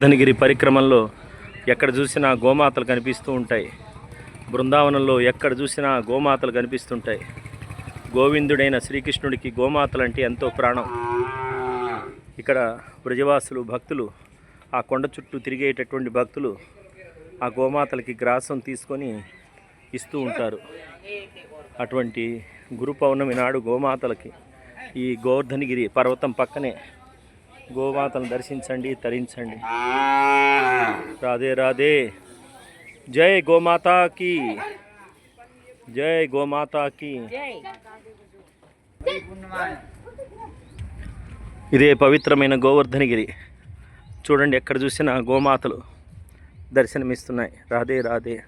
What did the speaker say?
ధనగిరి పరిక్రమల్లో ఎక్కడ చూసినా గోమాతలు కనిపిస్తూ ఉంటాయి. బృందావనంలో ఎక్కడ చూసినా గోమాతలు కనిపిస్తుంటాయి. గోవిందుడైన శ్రీకృష్ణుడికి గోమాతలు అంటే ఎంతో ప్రాణం. ఇక్కడ బ్రజవాసులు భక్తులు, ఆ కొండ చుట్టూ తిరిగేటటువంటి భక్తులు ఆ గోమాతలకి గ్రాసం తీసుకొని ఇస్తూ ఉంటారు. అటువంటి గురు పౌర్ణమి నాడు గోమాతలకి ఈ గోవర్ధనగిరి పర్వతం పక్కనే గోమాతను దర్శించండి, తరించండి. రాధే రాధే. జై గోమాతాకి, జై గోమాతాకి. ఇదే పవిత్రమైన గోవర్ధనగిరి. చూడండి, ఎక్కడ చూసినా గోమాతలు దర్శనమిస్తున్నాయి. రాధే రాధే.